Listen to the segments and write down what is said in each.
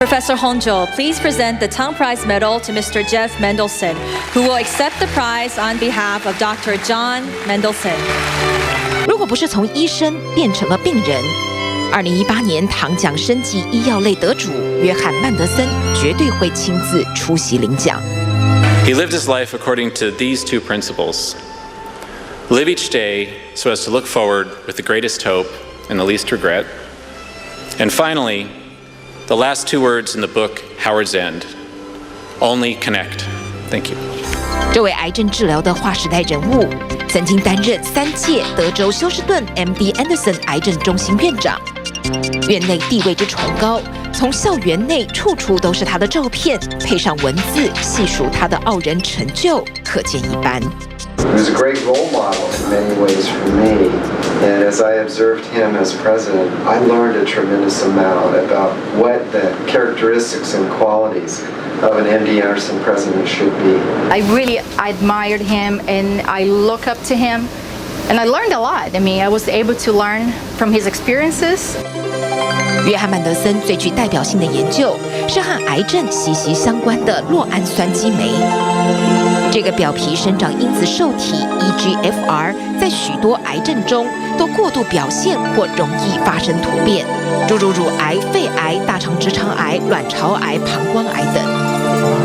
Professor Honjo, please present the Tong Prize Medal to Mr. Jeff Mendelson, who will accept the prize on behalf of Dr. John Mendelson. 如果不是从医生变成了病人，2018年唐奖生技医药类得主约翰·曼德森绝对会亲自出席领奖。He lived his life according to these two principles. Live each day so as to look forward with the greatest hope and the least regret. And finally, the last two words in the book, Howard's End, only connect. Thank you. 这位癌症治疗的划时代人物，曾经担任3届德州休斯顿 MD Anderson 癌症中心院长，院内地位之崇高，从校园内处处都是他的照片，配上文字细数他的傲人成就，可见一斑。He was a great role model in many ways for me, and as I observed him as president, I learned a tremendous amount about what the characteristics and qualities of an MD Anderson president should be. I really admired him, and I look up to him, and I learned a lot. I mean, I was able to learn from his experiences. 约翰·曼德森最具代表性的研究是和癌症息息相关的酪氨酸激酶。这个表皮生长因子受体 EGFR 在许多癌症中都过度表现或容易发生突变，诸如乳癌、肺癌、大肠直肠癌、卵巢癌、膀胱癌等。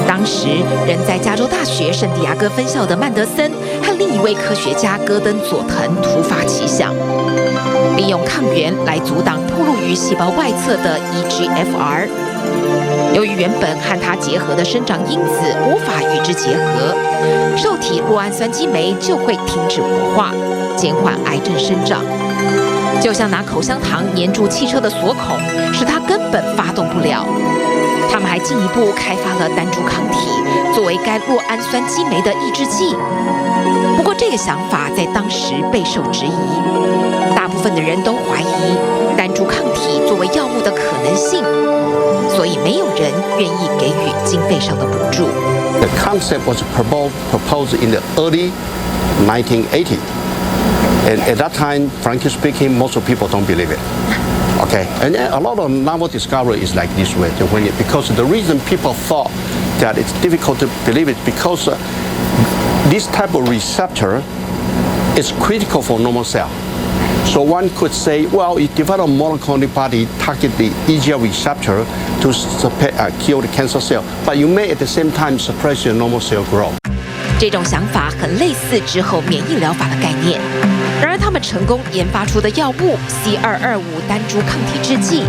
当时人在加州大学圣地亚哥分校的曼德森和另一位科学家戈登·佐藤突发奇想，利用抗原来阻挡暴露于细胞外侧的 EGFR。由于原本和它结合的生长因子无法与之结合，受体酪氨酸激酶就会停止活化，减缓癌症生长。就像拿口香糖粘住汽车的锁孔，使它根本发动不了。他们还进一步开发了单株抗体，作为该酪氨酸激酶的抑制剂。不过，这个想法在当时备受质疑，大部分的人都怀疑单株抗体作为药物的可能性，所以没有人愿意给予经费上的补助。The concept was proposed in the early 1980s. And at that time, frankly speaking, most of people don't believe it. Okay, and a lot of novel discovery is like this way. Because the reason people thought that it's difficult to believe it because this type of receptor is critical for normal cell. So one could say, well, it developed monoclonal antibody target the EGFR receptor to kill the cancer cell, but you may at the same time suppress your normal cell growth. 这种想法很类似之后免疫疗法的概念。然而，他们成功研发出的药物 C225 单株抗体制剂，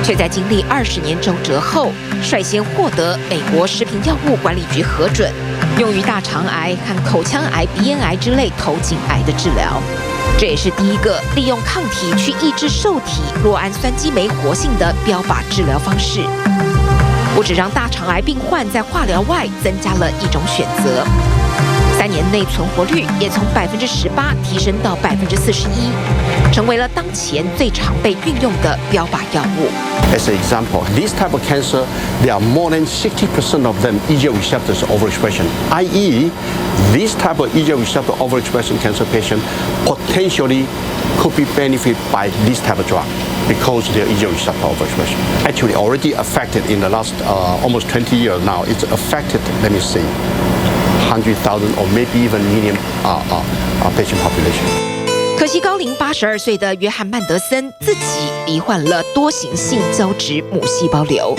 却在经历20年周折后，率先获得美国食品药物管理局核准，用于大肠癌和口腔癌、鼻咽癌之类头颈癌的治疗。这也是第一个利用抗体去抑制受体酪氨酸激酶活性的标靶治疗方式。不只让大肠癌病患在化疗外增加了一种选择，3年内存活率也从18%提升到41%，成为了当前最常被运用的标靶药物。As an example, this type of cancer, there are more than 60% of them EGFR receptors overexpression, i.e., this type of EGFR receptor overexpression cancer patient potentially could be benefited by this type of drug because their EGFR receptor overexpression. Actually, already affected in the last almost 20 years now. It's affected, let me see, 100,000 or maybe even million patient population. 可惜高龄82岁的约翰·曼德森自己罹患了多型性胶质母细胞瘤，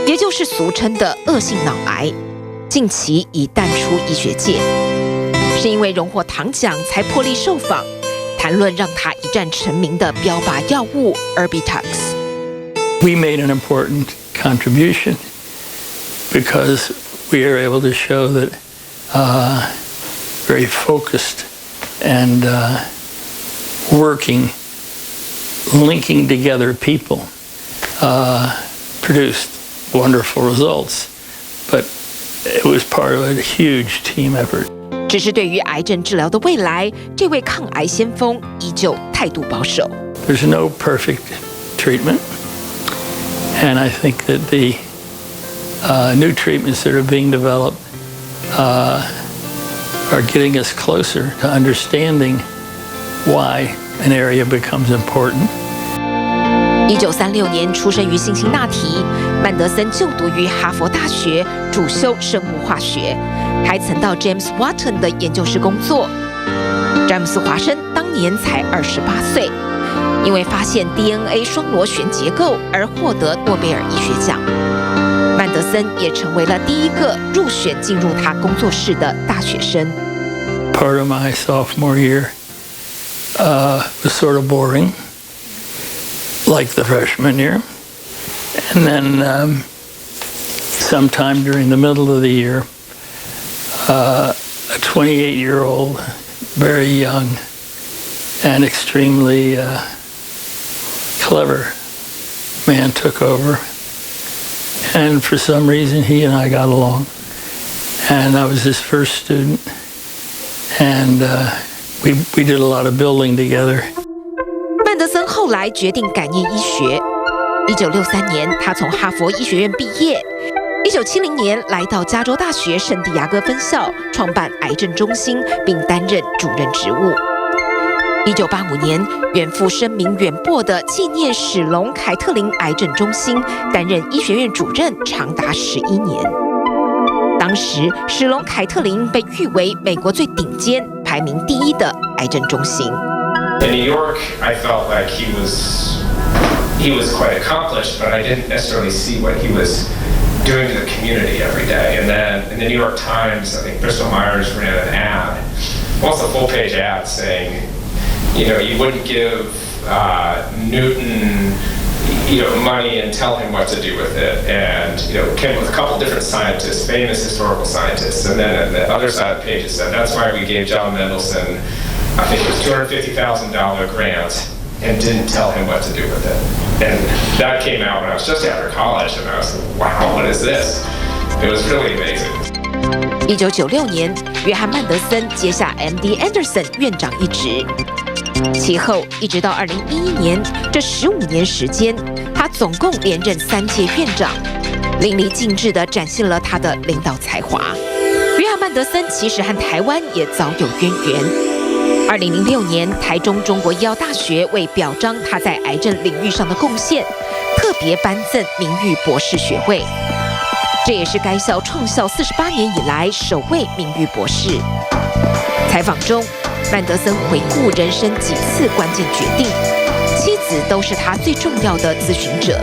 也就是俗称的恶性脑癌，近期已淡出医学界。是因为荣获唐奖才破例受访，谈论让他一战成名的标靶药物 Erbitux。 We made an important contribution because we are able to show that very focused and working, linking together people produced wonderful results, but it was part of a huge team effort. 只是对于癌症治疗的未来，这位抗癌先锋依旧态度保守。There's no perfect treatment, and I think that the new treatments that are being developed are getting us closer to understanding why an area becomes important. 1936年出生于辛辛那提，曼德森就读于哈佛大学，主修生物化学，还曾到 James Watson 的研究室工作。詹姆斯·华生当年才28岁，因为发现 DNA 双螺旋结构而获得诺贝尔医学奖。曼德森也成为了第一个入选进入他工作室的大学生。Part of my sophomore year was sort of boring, like the freshman year. And then sometime during the middle of the year, a 28-year-old, very young and extremely clever man took over. And for some reason, he and I got along. And I was his first student. And we did a lot of building together. 曼德森后来决定改念医学。1963年，他从哈佛医学院毕业。1970年，来到加州大学圣地亚哥分校，创办癌症中心，并担任主任职务。1985年，远赴声名远播的纪念史隆凯特琳癌症中心，担任医学院主任长达11年。当时，史隆凯特琳被誉为美国最顶尖、排名第1的癌症中心。In New York, I felt like he was quite accomplished, but I didn't necessarily see what he was doing to the community every day. And then in the New York Times, I think Bristol Myers ran an ad, almost a full-page ad saying, you wouldn't give Newton, money and tell him what to do with it. And, came with a couple different scientists, famous historical scientists. And then on the other side of the page it said, that's why we gave John Mendelsohn, I think it was $250,000 grant, and didn't tell him what to do with it. And that came out when I was just after college, and I was like, wow, what is this? It was really amazing. 1996年，约翰·曼德森接下 M.D. Anderson 院长一职，其后一直到2011年，这15年时间，他总共连任3届院长，淋漓尽致地展现了他的领导才华。约翰·曼德森其实和台湾也早有渊源。2006年，台中中国医药大学为表彰他在癌症领域上的贡献，特别颁赠名誉博士学位。这也是该校创校48年以来首位名誉博士。采访中，曼德森回顾人生几次关键决定，妻子都是他最重要的咨询者。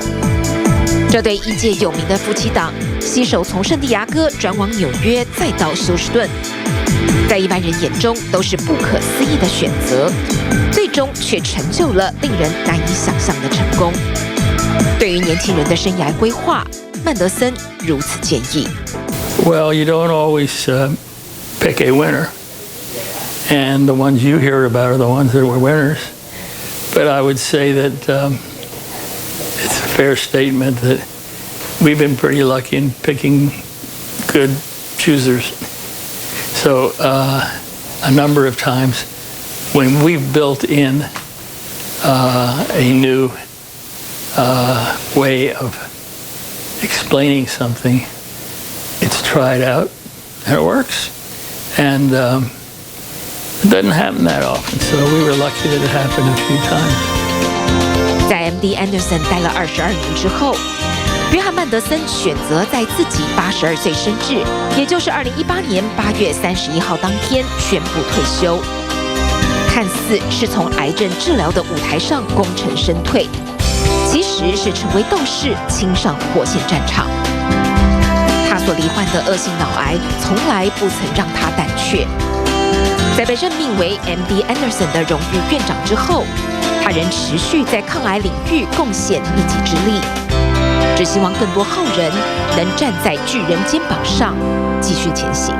这对医界有名的夫妻档，携手从圣地亚哥转往纽约，再到休斯顿，在一般人眼中都是不可思议的选择，最终却成就了令人难以想象的成功。对于年轻人的生涯规划，曼德森如此建议 ：Well, you don't always pick a winner, and the ones you hear about are the ones that were winners. But I would say that it's a fair statement that we've been pretty lucky in picking good choosers. So a number of times when we've built in a new way of explaining something, it's tried out and it works. And it doesn't happen that often, so we were lucky that it happened a few times. 在 M.D. Anderson 待了22年之后，约翰·曼德森选择在自己82岁生日，也就是2018年8月31号当天宣布退休。看似是从癌症治疗的舞台上功成身退，其实是成为斗士，亲上火线战场。他所罹患的恶性脑癌从来不曾让他胆怯。在被任命为 M.D. Anderson 的荣誉院长之后，他仍持续在抗癌领域贡献一己之力，只希望更多后人能站在巨人肩膀上继续前行。